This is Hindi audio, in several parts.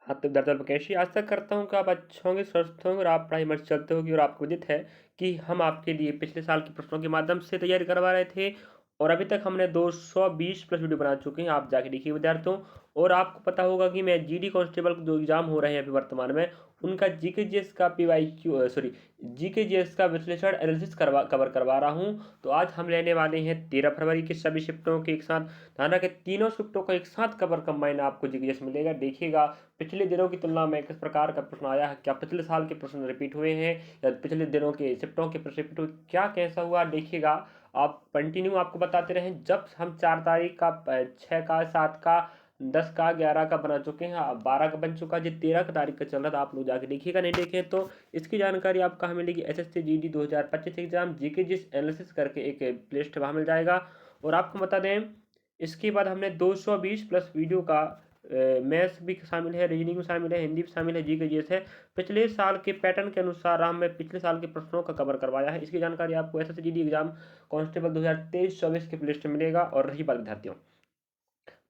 हाँ, तो दरअसल कैसी आशा करता हूँ कि आप अच्छे होंगे, स्वस्थ होंगे और आप पढ़ाई में चलते होंगे और आपको उचित है कि हम आपके लिए पिछले साल के प्रश्नों के माध्यम से तैयारी करवा रहे थे और अभी तक हमने 220 प्लस वीडियो बना चुके हैं। आप जाके देखिए विद्यार्थियों। और आपको पता होगा कि मैं जीडी कांस्टेबल जो एग्जाम हो रहे हैं अभी वर्तमान में, उनका जीके जीएस का पीवाईक्यू सॉरी जीके जीएस का विश्लेषण एनालिसिस कवर करवा रहा हूँ। तो आज हम लेने वाले हैं 13 फरवरी के सभी शिफ्टों के एक साथ। ध्यान रखें, तीनों शिफ्टों का एक साथ कवर कंबाइन आपको जीके जीएस मिलेगा। देखिएगा पिछले दिनों की तुलना में किस प्रकार का प्रश्न आया है, क्या पिछले साल के प्रश्न रिपीट हुए हैं या पिछले दिनों के शिफ्टों के प्रश्न रिपीट हुए, क्या कैसा हुआ देखिएगा। आप कंटिन्यू आपको बताते रहें। जब हम 4 तारीख का 6 का 7 का 10 का 11 का बना चुके हैं, अब 12 का बन चुका है, जो 13 तारीख का चल रहा था, आप लोग जाके देखिएगा। नहीं देखें तो इसकी जानकारी आपको कहाँ मिलेगी, एसएससी जीडी 2025 एग्जाम जीके जिस एनालिसिस करके एक प्लेलिस्ट वहाँ मिल जाएगा। और आपको बता दें, इसके बाद हमने 220 प्लस वीडियो का मैथ्स भी शामिल है, रीजनिंग भी शामिल है, हिंदी भी शामिल है, जीके जीएस है। पिछले साल के पैटर्न के अनुसार हमने पिछले साल के प्रश्नों का कवर करवाया है। इसकी जानकारी आपको एसएससी जीडी एग्जाम कांस्टेबल 2023-24 के प्लेलिस्ट में मिलेगा। और रही बात विद्यार्थियों,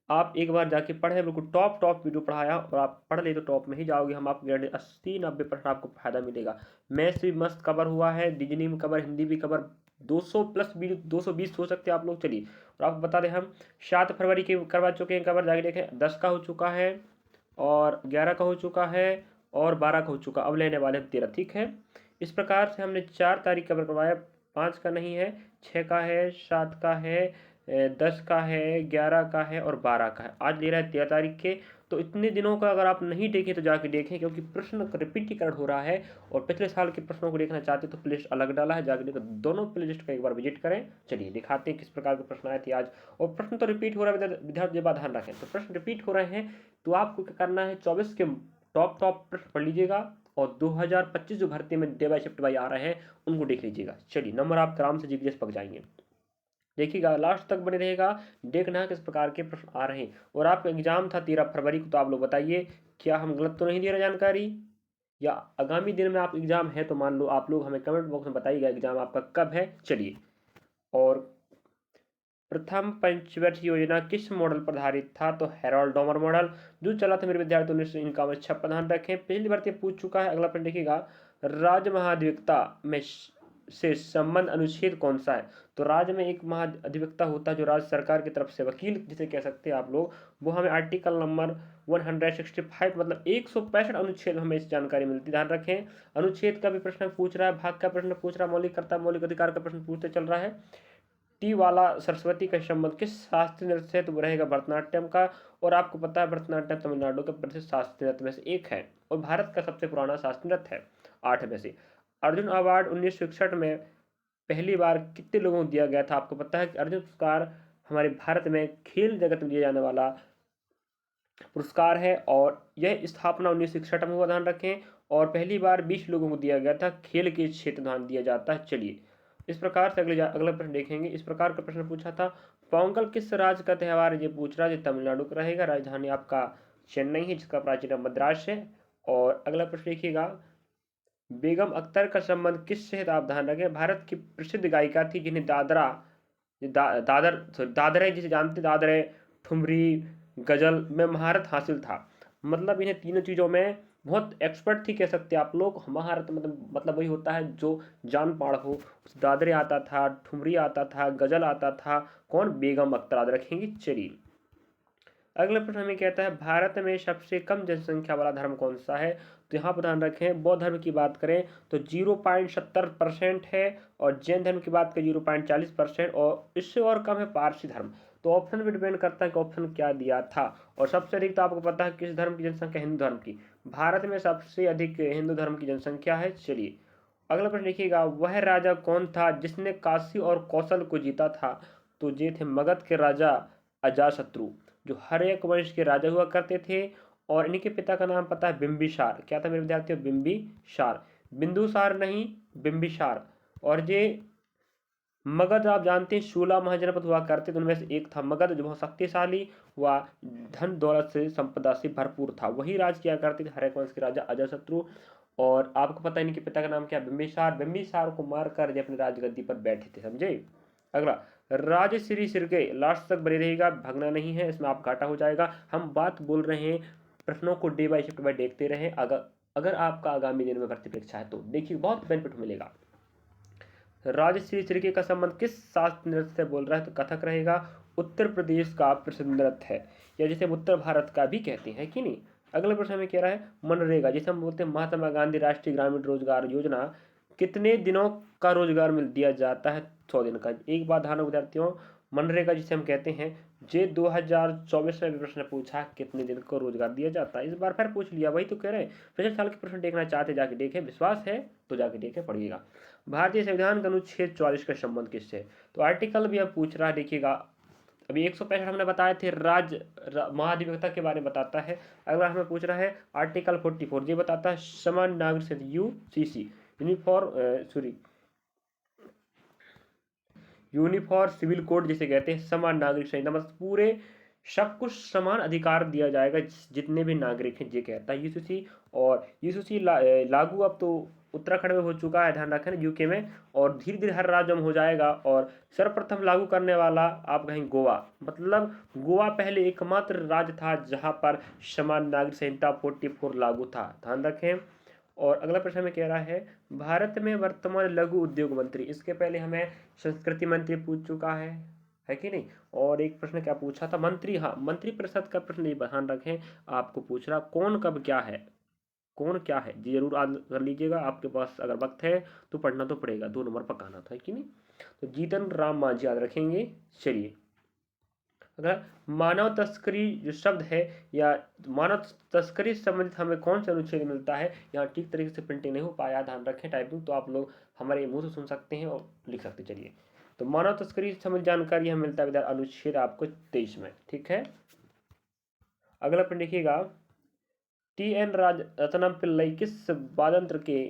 आप एक बार जाके पढ़े, बिल्कुल टॉप टॉप वीडियो पढ़ाया और आप पढ़ ले तो टॉप में ही जाओगे। हम आपको गारंटी 80-90% आपको फायदा मिलेगा। मैथ्स भी मस्त कवर हुआ है, रीजनिंग भी कवर, हिंदी भी कवर। 200 प्लस वीडियो, 220 हो सकते हैं आप लोग। चलिए, और आपको बता दें हम 7 फरवरी के करवा चुके हैं कवर, जाके देखें। 10 का हो चुका है और 11 का हो चुका है और 12 का हो चुका। अब लेने वाले हैं 13। ठीक है, इस प्रकार से हमने 4 तारीख कवर करवाया। 5 का नहीं है, 6 का है, 7 का है, 10 का है, 11 का है और 12 का है। आज ले रहा है 13 तारीख के। तो इतने दिनों का अगर आप नहीं देखें तो जाके देखें, क्योंकि प्रश्न रिपीटीकरण हो रहा है और पिछले साल के प्रश्नों को देखना चाहते तो प्लेलिस्ट अलग डाला है, जाके देखो। दोनों प्लेलिस्ट का एक बार विजिट करें। चलिए दिखाते हैं किस प्रकार के प्रश्न आए थे आज। और प्रश्न तो रिपीट हो रहा है विद्यार्थी, बात ध्यान रखें। तो प्रश्न रिपीट हो रहे हैं तो आपको क्या करना है, 24 के टॉप टॉप प्रश्न पढ़ लीजिएगा और 2025 जो भर्ती में डे बाई शिफ्ट बाई आ रहे हैं उनको देख लीजिएगा। चलिए, नंबर आप आराम से जीके पक जाएंगे। देखिएगा, लास्ट तक बने रहेगा, देखना किस प्रकार के प्रश्न आ रहे हैं। और आपका एग्जाम था 13 फरवरी को, तो आप लोग बताइए क्या हम गलत तो नहीं दे रहे जानकारी, या आगामी दिन में आप एग्जाम है तो मान लो आप लोग हमें कमेंट बॉक्स में बताइएगा एग्जाम आपका कब है। चलिए, और प्रथम पंचवर्षीय योजना किस मॉडल पर आधारित था, तो हेरोल्ड डॉमर मॉडल जो चला था मेरे विद्यार्थी 1951। ध्यान रखें, पहली भर्ती पूछ चुका है। अगला प्रश्न देखिएगा, राज्य महाधिवक्ता में से संबंध अनुच्छेद कौन सा है। तो राज्य में एक महाधिवक्ता होता है जो राज्य सरकार की तरफ से वकील जिसे कह सकते हैं आप लोग, वो हमें आर्टिकल नंबर 165 मतलब 165 अनुच्छेद हमें इस जानकारी मिलती है। ध्यान रखें, अनुच्छेद का भी प्रश्न पूछ रहा है, भाग का प्रश्न पूछ रहा है, मौलिक कर्ता मौलिक अधिकार का प्रश्न पूछते चल रहा है। टी वाला सरस्वती का संबंध किस शास्त्रीय नृत्य से, तो वो रहेगा भरतनाट्यम का। और आपको पता है भरतनाट्यम तमिलनाडु का प्रसिद्ध शास्त्रीय नृत्य में से एक है और भारत का सबसे पुराना शास्त्रीय नृत्य है 8 में से। अर्जुन अवार्ड 1961 में पहली बार कितने लोगों को दिया गया था, आपको पता है कि अर्जुन पुरस्कार हमारे भारत में खेल जगत में दिया जाने वाला पुरस्कार है और यह स्थापना 1961 में हुआ। ध्यान रखें, और पहली बार 20 लोगों को दिया गया था, खेल के क्षेत्र ध्यान दिया जाता है। चलिए, इस प्रकार से अगला प्रश्न देखेंगे। इस प्रकार का प्रश्न पूछा था, पोंगल किस राज्य का त्यौहार है, ये पूछ रहा है। तमिलनाडु का रहेगा, राजधानी आपका चेन्नई है जिसका प्राचीन नाम मद्रास है। और अगला प्रश्न देखिएगा, बेगम अख्तर का संबंध किससे है, तो आप ध्यान रखें, भारत की प्रसिद्ध गायिका थी जिन्हें दादर जिसे जानते, दादर ठुमरी गजल में महारत हासिल था। मतलब इन्हें तीनों चीज़ों में बहुत एक्सपर्ट थी कह सकते हैं आप लोग। महारत मतलब वही होता है जो जान पाड़ हो। दादरे आता था, ठुमरी आता था, गजल आता था, कौन, बेगम अख्तर। याद रखेंगे। चलिए, अगला प्रश्न हमें कहता है, भारत में सबसे कम जनसंख्या वाला धर्म कौन सा है। तो यहाँ पर ध्यान रखें, बौद्ध धर्म की बात करें तो 0.70% है और जैन धर्म की बात करें 0.40% और इससे और कम है पारसी धर्म। तो ऑप्शन भी डिपेंड करता है कि ऑप्शन क्या दिया था। और सबसे अधिक तो आपको पता है किस धर्म की जनसंख्या, हिंदू धर्म की। भारत में सबसे अधिक हिंदू धर्म की जनसंख्या है। चलिए, अगला प्रश्न देखिएगा, वह राजा कौन था जिसने काशी और कौशल को जीता था। तो ये थे मगध के राजा अजातशत्रु, जो हर एक वंश के राजा हुआ करते थे। और इनके पिता का नाम पता है, बिंबिसार। क्या था मेरे विद्यार्थियों, बिंबिसार, बिंदुसार नहीं, बिंबिसार। और ये मगध आप जानते हैं 16 महाजनपद हुआ करते थे, उनमें से एक था मगध जो बहुत शक्तिशाली व धन दौलत से संपदा से भरपूर था। वही राज किया करते थे हर एक वंश के राजा अजातशत्रु। और आपको पता है इनके पिता का नाम क्या, बिंबिसार। बिंबिसार को मारकर ये अपनी राजगद्दी पर बैठे थे, समझे। अगला, राजश्री सिरके, लास्ट तक बने रहेगा, भगना नहीं है, इसमें आप घाटा हो जाएगा। हम बात बोल रहे हैं प्रश्नों को डे बाय देखते रहें। अगर आपका आगामी दिन में भर्ती परीक्षा है तो देखिए बहुत बेनिफिट मिलेगा। राजश्री श्री का संबंध किस शास्त्रीय नृत्य से बोल रहा है, तो कथक रहेगा। उत्तर प्रदेश का प्रसिद्ध नृत्य है, या जिसे हम उत्तर भारत का भी कहते हैं कि नहीं। अगला प्रश्न में कह रहा है मनरेगा, जिसे हम बोलते हैं महात्मा गांधी राष्ट्रीय ग्रामीण रोजगार योजना, कितने दिनों का रोजगार मिल दिया जाता है, 100 दिन का। एक बात ध्यान विद्यार्थियों, मनरेगा जिसे हम कहते हैं, जे 2024 में भी प्रश्न पूछा कितने दिन को रोजगार दिया जाता है, इस बार फिर पूछ लिया। वही तो कह रहे हैं, पिछले साल के प्रश्न देखना चाहते जाके देखें, विश्वास है तो जाके देखें, पढ़िएगा। भारतीय संविधान का अनुच्छेद 44 का संबंध किससे, तो आर्टिकल भी अब पूछ रहा है, देखिएगा। अभी 165 हमने बताए थे महाधिवक्ता के बारे में बताता है। अगला हमें पूछ रहा है आर्टिकल 44 ये बताता है समान नागरिक से यूसीसी यूनिफॉर्म सिविल कोड जिसे कहते हैं, समान नागरिक संहिता, मतलब पूरे सब कुछ समान अधिकार दिया जाएगा जितने भी नागरिक हैं, ये कहता है यूसीसी। और यूसीसी लागू अब तो उत्तराखंड में हो चुका है, ध्यान रखें, यूके में, और धीरे धीरे हर राज्य में हो जाएगा। और सर्वप्रथम लागू करने वाला आप कहें गोवा, मतलब गोवा पहले एकमात्र राज्य था जहां पर समान नागरिक संहिता 44 लागू था, ध्यान रखें। और अगला प्रश्न में कह रहा है भारत में वर्तमान लघु उद्योग मंत्री, इसके पहले हमें संस्कृति मंत्री पूछ चुका है कि नहीं। और एक प्रश्न क्या पूछा था, मंत्री, हाँ मंत्री परिषद का प्रश्न ध्यान रखें, आपको पूछ रहा कौन कब क्या है, कौन क्या है, जी जरूर याद कर लीजिएगा, आपके पास अगर वक्त है तो पढ़ना तो पड़ेगा, 2 नंबर पकाना था कि नहीं। तो जीतन राम मांझी याद रखेंगे। चलिए अगर मानव तस्करी जो शब्द है, या मानव तस्करी से संबंधित हमें कौन सा अनुच्छेद मिलता है, यहाँ ठीक तरीके से प्रिंटिंग नहीं हो पाया, ध्यान रखें, टाइपिंग तो आप लोग हमारे मुंह से सुन सकते हैं और लिख सकते। चलिए तो मानव तस्करी से संबंधित जानकारी हमें मिलता है अनुच्छेद आपको 23 में, ठीक है। अगला प्रश्न देखिएगा, TN राजरत्नम पिल्लई किस वादंत्र के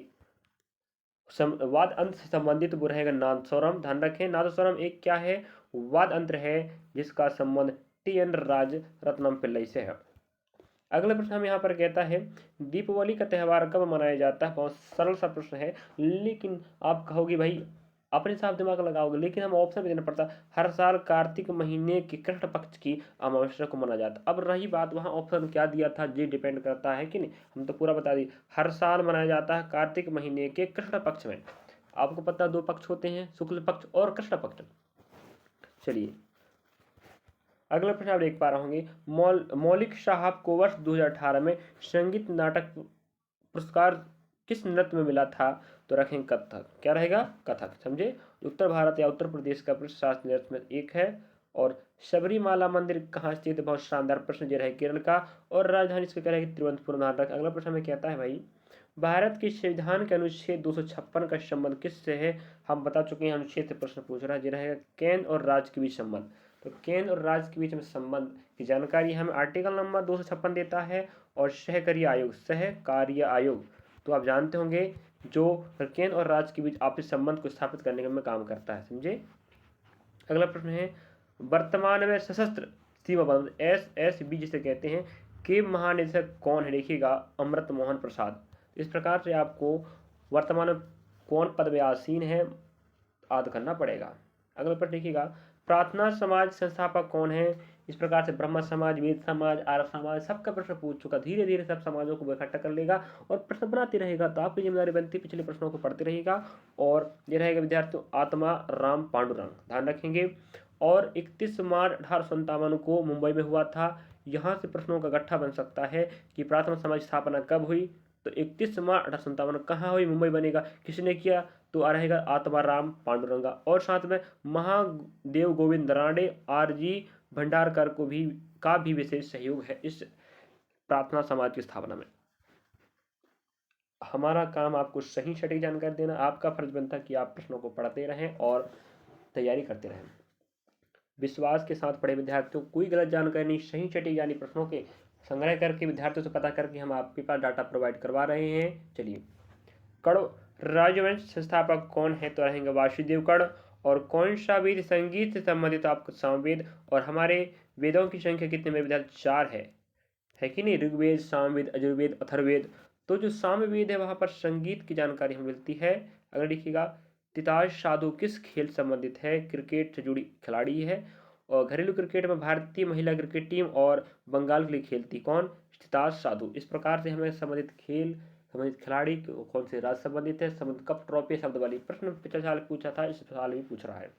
वाद अंत से संबंधित वो रहेगा, नादस्वरम, ध्यान रखें। नादस्वरम एक क्या है, वाद अंतर है जिसका संबंध TN राजरत्नम पिल्लई से है। अगला प्रश्न हम यहाँ पर कहता है दीपावली का त्यौहार कब मनाया जाता है, बहुत सरल सा प्रश्न है, लेकिन आप कहोगे भाई अपने हिसाब दिमाग लगाओगे, लेकिन हम ऑप्शन भी देना पड़ता। हर साल कार्तिक महीने के कृष्ण पक्ष की अमावस्या को मनाया जाता। अब रही बात वहाँ ऑप्शन क्या दिया था, ये डिपेंड करता है कि नहीं, हम तो पूरा बता दिए। हर साल मनाया जाता है कार्तिक महीने के कृष्ण पक्ष में, आपको पता 2 पक्ष होते हैं, शुक्ल पक्ष और कृष्ण पक्ष। चलिए अगला प्रश्न आप देख पा रहे होंगे, मौलिक साहब को वर्ष 2018 में संगीत नाटक पुरस्कार किस नृत्य में मिला था, तो रखें कथक, क्या रहेगा, कथक, समझे। उत्तर भारत या उत्तर प्रदेश का प्रशासनिक नृत्य में एक है। और सबरीमाला मंदिर कहाँ स्थित, बहुत शानदार प्रश्न जो रहे केरल का, और राजधानी इसका क्या रहेगी, तिरुवनंतपुरम। अगला प्रश्न में कहता है भाई भारत के संविधान के अनुच्छेद 256 का संबंध किससे है, हम बता चुके हैं, अनुच्छेद से प्रश्न पूछ रहा है, जो रहेगा केंद्र और राज्य के बीच संबंध। तो केंद्र और राज्य के बीच में संबंध की जानकारी हमें आर्टिकल नंबर 256 देता है। और सहकार्य आयोग तो आप जानते होंगे जो केंद्र और राज्य के बीच आपसी संबंध को स्थापित करने में काम करता है, समझे। अगला प्रश्न है वर्तमान में सशस्त्र सीमा बल SSB जिसे कहते हैं के महानिदेशक कौन है, देखिएगा अमृत मोहन प्रसाद। इस प्रकार से आपको वर्तमान में कौन पद में आसीन है याद करना पड़ेगा। अगला प्रश्न देखिएगा प्रार्थना समाज संस्थापक कौन है, इस प्रकार से ब्रह्म समाज, वेद समाज, आर्य समाज, सबका प्रश्न पूछ चुका। धीरे धीरे सब समाजों को इकट्ठा कर लेगा और प्रश्न बनाते रहेगा, तो आपकी जिम्मेदारी बनती है पिछले प्रश्नों को पढ़ते रहेगा। और ये रहेगा विद्यार्थियों आत्मा राम पांडुरंग, ध्यान रखेंगे। और 31 मार्च 1857 को मुंबई में हुआ था। यहाँ से प्रश्नों का गट्ठा बन सकता है कि प्रार्थना समाज स्थापना कब हुई, तो 31 मार्च 1857 कहाँ हुई, मुंबई बनेगा, किसने किया, तो आ रहेगा आत्माराम पांडुरंगा। और साथ में महादेव गोविंद राणे RG भंडारकर का भी विशेष सहयोग है इस प्रार्थना समाज की स्थापना में। हमारा काम आपको सही सटीक जानकारी देना, आपका फर्ज बनता है कि आप प्रश्नों को पढ़ते रहें और तैयारी करते रहें। विश्वास के साथ पढ़े विद्यार्थियों, कोई गलत जानकारी नहीं, सही सटीक यानी प्रश्नों के संग्रह करके विद्यार्थियों से पता करके हम आपके पास डाटा प्रोवाइड करवा रहे हैं। चलिए कड़ राजवंश संस्थापक कौन है, तो रहेंगे वासुदेव कड़। और कौन सा वेद संगीत से संबंधित, आपको सामवेद। और हमारे वेदों की संख्या कितने में विद्यार्थी, 4 है कि नहीं, ऋग्वेद, सामवेद, यजुर्वेद, अथर्ववेद। तो जो सामवेद है वहां पर संगीत की जानकारी हमें मिलती है। अगर देखिएगा तिताज साधु किस खेल संबंधित है, क्रिकेट से जुड़ी खिलाड़ी है। और घरेलू क्रिकेट में भारतीय महिला क्रिकेट टीम और बंगाल के लिए खेलती कौन, सिताज साधु। इस प्रकार से हमें संबंधित खेल, संबंधित खिलाड़ी कौन से राज्य संबंधित है, संबंधित कप ट्रॉफी शब्द वाली प्रश्न पिछले साल पूछा था, इस साल भी पूछ रहा है।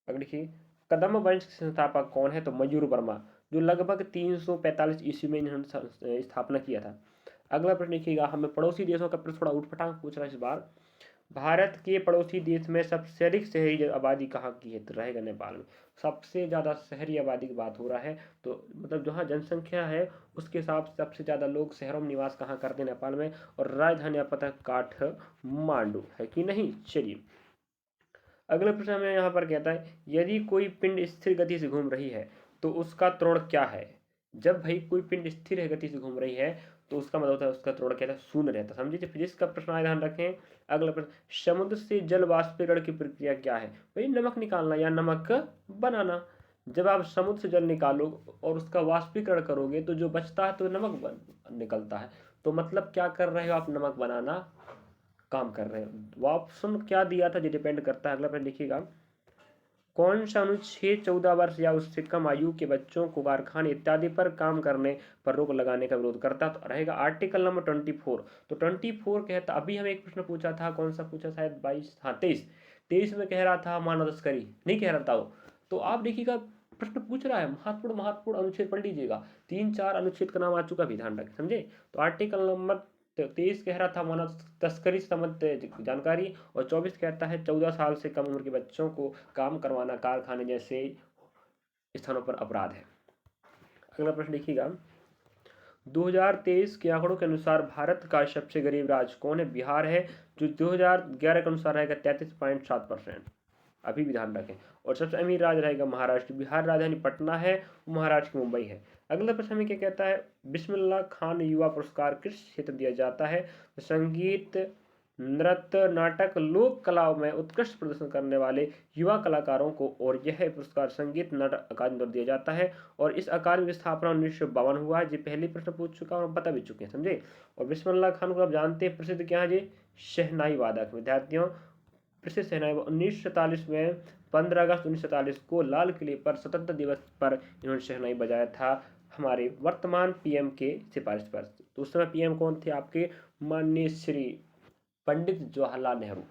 अगर देखिए कदम वंश के संस्थापक कौन है, तो मयूर वर्मा, जो लगभग 345 ईस्वी में इन्होंने स्थापना किया था। अगला प्रश्न देखिएगा, हमें पड़ोसी देशों का प्रश्न थोड़ा उठपटांग पूछ रहा है इस बार। भारत के पड़ोसी देश में सबसे अधिक शहरी आबादी कहाँ की है, तो रहेगा नेपाल में। सबसे ज़्यादा शहरी आबादी की बात हो रहा है, तो मतलब जहाँ जनसंख्या है उसके हिसाब से सबसे ज़्यादा लोग शहरों में निवास कहाँ करते हैं, नेपाल में। और राजधानी आप पता है काठमांडू है कि नहीं। चलिए अगला प्रश्न हमें यहाँ पर कहता है, यदि कोई पिंड स्थिर गति से घूम रही है तो उसका त्वरण क्या है। जब भाई कोई पिंड स्थिर गति से घूम रही है तो उसका मतलब होता है उसका त्वरण क्या है, शून्य रहता है। समझिए फिजिक्स का प्रश्न आए, ध्यान रखें। अगला प्रश्न, समुद्र से जल वाष्पीकरण की प्रक्रिया क्या है। भाई नमक निकालना या नमक बनाना। जब आप समुद्र से जल निकालो और उसका वाष्पीकरण करोगे तो जो बचता है तो नमक निकलता है। तो मतलब क्या कर रहे हो आप, नमक बनाना काम कर रहे हो। ऑप्शन क्या दिया था ये डिपेंड करता है। अगला प्रश्न देखिएगा, कौन सा अनुच्छेद 14 वर्ष या उससे कम आयु के बच्चों को कारखाने इत्यादि पर काम करने पर रोक लगाने का विरोध करता, तो रहेगा आर्टिकल नंबर 24। तो 24 कहता, अभी हमें एक प्रश्न पूछा था, कौन सा पूछा शायद 22, हाँ 23 में कह रहा था मानव तस्करी नहीं कह रहा था वो। तो आप देखिएगा प्रश्न पूछ रहा है, महत्वपूर्ण महत्वपूर्ण अनुच्छेद पढ़ लीजिएगा, 3-4 अनुच्छेद का नाम आ चुका भी, ध्यान रखें समझे। तो आर्टिकल नंबर 23 कह रहा था मानव तस्करी से संबंधित जानकारी, और 24 कहता है 14 साल से कम उम्र के बच्चों को काम करवाना कारखाने जैसे स्थानों पर अपराध है। अगला प्रश्न देखिएगा, 2023 के आंकड़ों के अनुसार भारत का सबसे गरीब राज्य कौन है, बिहार है, जो 2011 के अनुसार रहेगा 33.7%, अभी भी ध्यान रखें। और सबसे अमीर राज्य रहेगा महाराष्ट्र, बिहार राजधानी पटना है, महाराष्ट्र की मुंबई है। अगला प्रश्न हमें क्या कहता है, बिस्मिल्लाह खान युवा पुरस्कार किस क्षेत्र दिया जाता है, संगीत, नृत्य, नाटक, लोक कलाओं में उत्कृष्ट प्रदर्शन करने वाले युवा कलाकारों को, और यह पुरस्कार संगीत नाटक अकादमी द्वारा दिया जाता है। और इस अकादमी की स्थापना 1952 हुआ है। जी पहले प्रश्न पूछ चुका और बता भी चुके हैं, समझे। और बिस्मिल्लाह खान को आप जानते हैं, प्रसिद्ध क्या है जी, शहनाई वादक। विद्यार्थियों प्रसिद्ध शहनाई 1947 में 15 अगस्त 1947 को लाल किले पर स्वतंत्रता दिवस पर इन्होंने शहनाई बजाया था, हमारे वर्तमान पीएम के सिफारिश पर। तो उस समय पीएम कौन थे आपके, माननीय श्री पंडित जवाहरलाल नेहरू।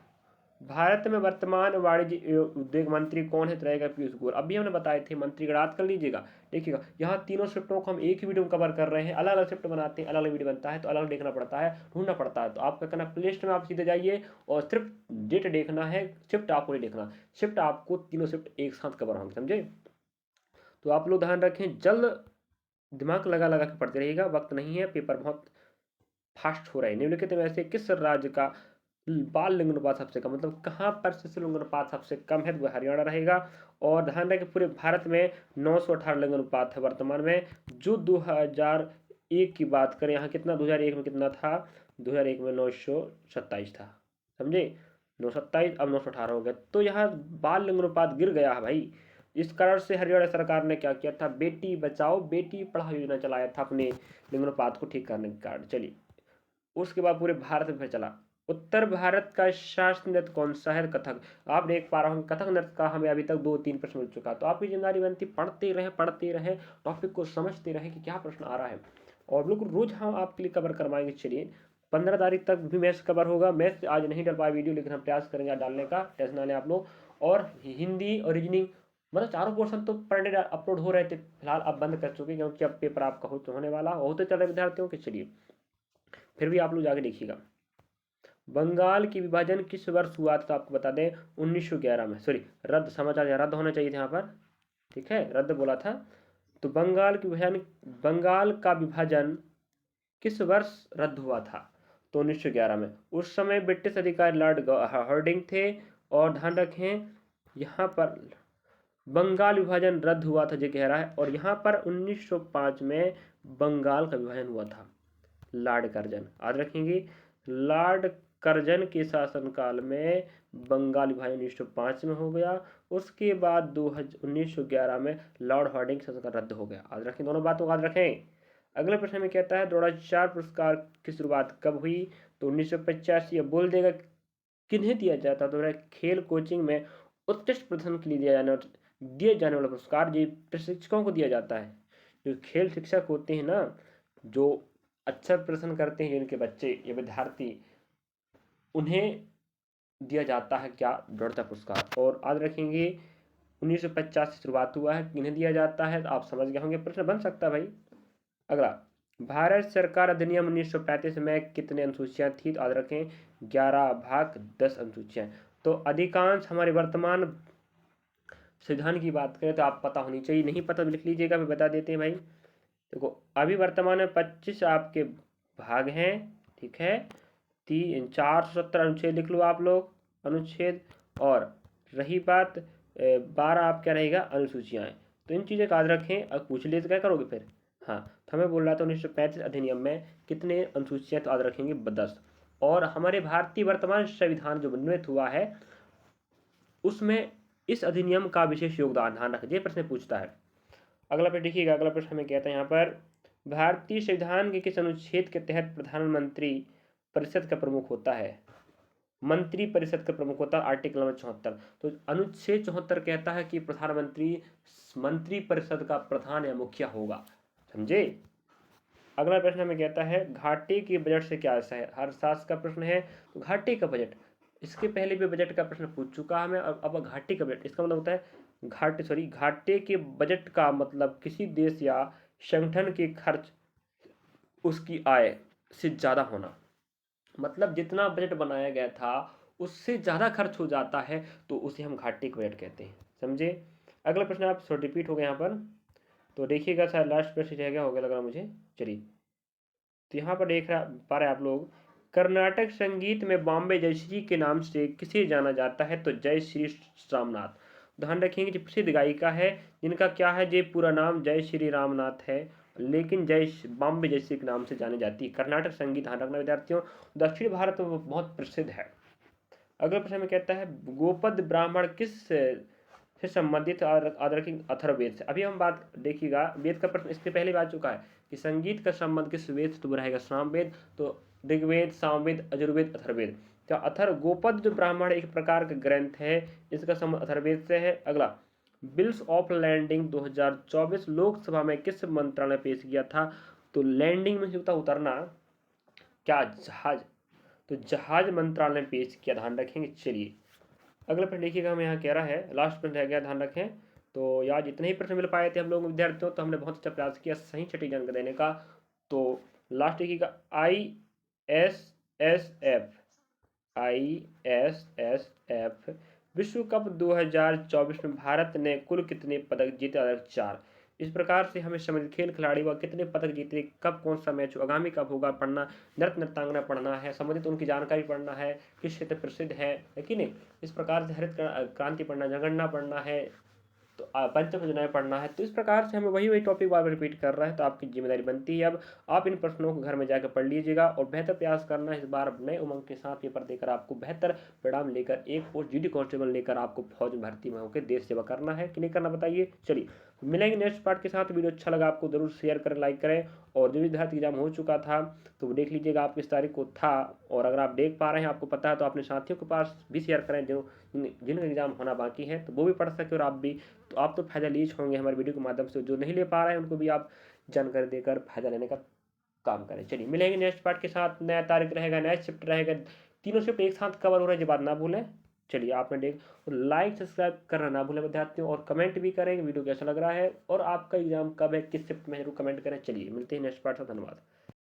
भारत में वर्तमान वाणिज्य एवं उद्योग मंत्री कौन है, तो रहेगा पीयूष गोयल। अभी हमने बताए थे मंत्री का, याद कर लीजिएगा। देखिएगा यहाँ तीनों शिफ्टों को हम एक ही वीडियो में कवर कर रहे हैं, अलग अलग शिफ्ट बनाते हैं, अलग अलग वीडियो बनता है तो अलग देखना पड़ता है, ढूंढना पड़ता है। तो आपका करना, प्ले लिस्ट में आप सीधे जाइए और सिर्फ डेट देखना है, शिफ्ट आपको नहीं देखना। शिफ्ट आपको तीनों शिफ्ट एक साथ कवर होंगे, समझे। तो आप लोग ध्यान रखें, जल्द दिमाग लगा लगा के पढ़ते रहिएगा, वक्त नहीं है, पेपर बहुत फास्ट हो रहा है। निम्नलिखित में से किस राज्य का बाल लिंग अनुपात सबसे कम, मतलब कहाँ पर शिशु लिंग अनुपात सबसे कम है, तो हरियाणा रहेगा। और ध्यान रखें पूरे भारत में 918 लिंग अनुपात है वर्तमान में। जो 2001 की बात करें, यहाँ कितना 2001 में कितना था, 2001 में 927 था, समझे। 927 अब 918 हो गया, तो यहाँ बाल लिंग अनुपात गिर गया है भाई। इस कारण से हरियाणा सरकार ने क्या किया था, बेटी बचाओ बेटी पढ़ाओ योजना चलाया था अपने लिंग अनुपात को ठीक करने के कारण। चलिए उसके बाद पूरे भारत में चला। उत्तर भारत का शास्त्रीय नृत्य कौन सा है, कथक। आप देख पा रहे हो कथक नृत्य का हमें अभी तक 2-3 प्रश्न मिल चुका, तो आपकी जिम्मेदारी बनती पढ़ते रहे, टॉपिक को समझते रहे कि क्या प्रश्न आ रहा है, और बिल्कुल रोज हम आपके लिए कवर करवाएंगे। चलिए 15 तारीख तक भी मैथ्स कवर होगा। मैथ्स आज नहीं डल पाया वीडियो, लेकिन हम प्रयास करेंगे आज डालने का, टेंशन ना लें आप लोग। और हिंदी और रीजनिंग, मतलब चारों पोर्शन तो पर डे अपलोड हो रहे थे, फिलहाल अब बंद कर चुके क्योंकि अब पेपर आपका होने वाला होते चल रहे विद्यार्थियों के। चलिए फिर भी आप लोग जाके देखिएगा, बंगाल की विभाजन किस वर्ष हुआ था, तो आपको बता दें 1911 में। सॉरी रद्द, समाचार रद्द होना चाहिए था यहाँ पर, ठीक है, रद्द बोला था। तो बंगाल का विभाजन किस वर्ष रद्द हुआ था, तो 1911 में। उस समय ब्रिटिश अधिकारी लॉर्ड हार्डिंग थे। और ध्यान रखें यहाँ पर बंगाल विभाजन रद्द हुआ था, जो कह रहा है। और यहाँ पर 1905 में बंगाल का विभाजन हुआ था, लॉर्ड कर्जन, याद रखेंगे। लॉर्ड कर्जन के शासनकाल में बंगाल विभाजन 1905 में हो गया। उसके बाद 1911 में लॉर्ड हार्डिंग शासनकाल रद्द हो गया, याद रखें, दोनों बातों को याद रखें। अगले प्रश्न में कहता है द्रोणाचार्य पुरस्कार की शुरुआत कब हुई, तो 1985। अब बोल देगा किन्हें दिया जाता, तो खेल कोचिंग में उत्कृष्ट प्रदर्शन के लिए दिए जाने वाला पुरस्कार जी प्रशिक्षकों को दिया जाता है। जो खेल शिक्षक होते हैं ना, जो अच्छा प्रदर्शन करते हैं जिनके बच्चे या विद्यार्थी, उन्हें दिया जाता है क्या, दृढ़ता पुरस्कार। और याद रखेंगे 1950 से शुरुआत हुआ है, किन्हें दिया जाता है, तो आप समझ गए होंगे, प्रश्न बन सकता है भाई। अगला, भारत सरकार अधिनियम 1935 में कितने अनुसूचियां थी, तो याद रखें 11 भाग 10 अनुसूचियां। तो अधिकांश हमारे वर्तमान संविधान की बात करें तो आप पता होनी चाहिए, नहीं पता तो लिख लीजिएगा, मैं बता देते हैं भाई। देखो अभी वर्तमान में 25 आपके भाग हैं, ठीक है, 470 अनुच्छेद लिख लो आप लोग, अनुच्छेद। और रही बात 12 आप क्या रहेगा अनुसूचियाँ। तो इन चीज़ें का याद रखें, अब पूछ लिए तो क्या करोगे फिर। हाँ, तो हमें बोल रहा था 1935 अधिनियम में कितने अनुसूचियाँ, तो याद रखेंगे 10। और हमारे भारतीय वर्तमान संविधान जो निर्मित हुआ है उसमें इस अधिनियम का विशेष योगदान, ध्यान रखिए, प्रश्न पूछता है। अगला प्रश्न देखिएगा, अगला प्रश्न हमें कहता है यहाँ पर, भारतीय संविधान के किस अनुच्छेद के तहत प्रधानमंत्री परिषद का प्रमुख होता है। मंत्री परिषद का प्रमुख होता है आर्टिकल नंबर 74। तो अनुच्छेद 74 कहता है कि प्रधानमंत्री मंत्री परिषद का प्रधान या मुखिया होगा, समझे। अगला प्रश्न हमें कहता है, घाटे के बजट से क्या आशा है। हर साल का प्रश्न है, तो घाटे का बजट, इसके पहले भी बजट का प्रश्न पूछ चुका हमें, अब घाटे का बजट, इसका मतलब होता है घाटे के बजट का मतलब किसी देश या संगठन के खर्च उसकी आय से ज़्यादा होना, मतलब जितना बजट बनाया गया था उससे ज़्यादा खर्च हो जाता है तो उसे हम घाटे का बजट कहते हैं, समझे। अगला प्रश्न आप रिपीट हो गया यहाँ पर, तो देखिएगा शायद लास्ट प्रश्न रह गया होगा लग रहा मुझे। चलिए, तो यहाँ पर देख पा रहे आप लोग, कर्नाटक संगीत में बॉम्बे जयश्री के नाम से किसे जाना जाता है, तो जय श्री रामनाथ। ध्यान रखेंगे जो प्रसिद्ध गायिका है जिनका क्या है, जो पूरा नाम जय श्री रामनाथ है, लेकिन बॉम्बे जयश्री के नाम से जानी जाती है। कर्नाटक संगीत, ध्यान रखना विद्यार्थियों, दक्षिण भारत में बहुत प्रसिद्ध है। अगला प्रश्न में कहता है, गोपद ब्राह्मण किस से संबंधित, अथर्ववेद से। अभी हम बात देखिएगा, वेद का प्रश्न इसके पहले आ चुका है कि संगीत का संबंध किस वेद से, तो रहेगा सामवेद। तो ऋग्वेद, सामवेद, यजुर्वेद, अथर्ववेद। क्या गोपद जो ब्राह्मण एक प्रकार का ग्रंथ है, इसका संबंध अथर्ववेद से है। अगला, बिल्स ऑफ लैंडिंग 2024 लोकसभा में किस मंत्रालय पेश किया था, तो लैंडिंग में होता उतरना, क्या जहाज, तो जहाज मंत्रालय ने पेश किया, ध्यान रखेंगे। चलिए अगला प्रश्न देखिएगा, हमें यहाँ कह रहा है, लास्ट प्रश्न रह गया, ध्यान रखें। तो यार जितने ही प्रश्न मिल पाए थे हम लोग विद्यार्थियों, तो हमने बहुत अच्छा प्रयास किया सही सटीक जानकारी देने का। तो लास्ट देखिएगा, ISSF विश्व कप 2024 में भारत ने कुल कितने पदक जीते, 4। इस प्रकार से हमें समझ खेल खिलाड़ी व कितने पदक जीते, कब कौन सा मैच आगामी कब होगा पढ़ना, नृत्य नृत्यांगना पढ़ना है, संबंधित उनकी जानकारी पढ़ना है, किस क्षेत्र प्रसिद्ध है कि नहीं। इस प्रकार से हरित क्रांति पढ़ना, जनगणना पढ़ना है, तो पंच योजनाएं पढ़ना है। तो इस प्रकार से हमें वही टॉपिक बार बार रिपीट कर रहा है, तो आपकी जिम्मेदारी बनती है अब आप इन प्रश्नों को घर में जाकर पढ़ लीजिएगा और बेहतर प्रयास करना है। इस बार नए उमंग के साथ पेपर देकर आपको बेहतर परिणाम लेकर एक पोस्ट जीडी कांस्टेबल लेकर आपको फौज में भर्ती में होकर देश सेवा करना है कि नहीं करना, बताइए। चलिए मिलेंगे नेक्स्ट पार्ट के साथ। वीडियो अच्छा लगा आपको जरूर शेयर करें, लाइक करें। और जो विद्यार्थी एग्जाम हो चुका था तो वो देख लीजिएगा आप किस तारीख को था, और अगर आप देख पा रहे हैं आपको पता है तो अपने साथियों के पास भी शेयर करें जो जिनका एग्जाम होना बाकी है, तो वो भी पढ़ सके और आप भी। तो आप तो फायदा लीज होंगे हमारे वीडियो के माध्यम से, जो नहीं ले पा रहे हैं उनको भी आप जानकारी देकर फायदा लेने का काम करें। चलिए मिलेंगे नेक्स्ट पार्ट के साथ, नया तारीख रहेगा, नया शिफ्ट रहेगा, तीनों शिफ्ट एक साथ कवर हो रहा है, ये बात ना भूलें। चलिए आपने देख, लाइक सब्सक्राइब करना ना भूलें विद्यार्थियों, और कमेंट भी करें वीडियो कैसा लग रहा है और आपका एग्जाम कब है, किस शिफ्ट में, जरूर कमेंट करें। चलिए मिलते हैं नेक्स्ट पार्ट से, धन्यवाद।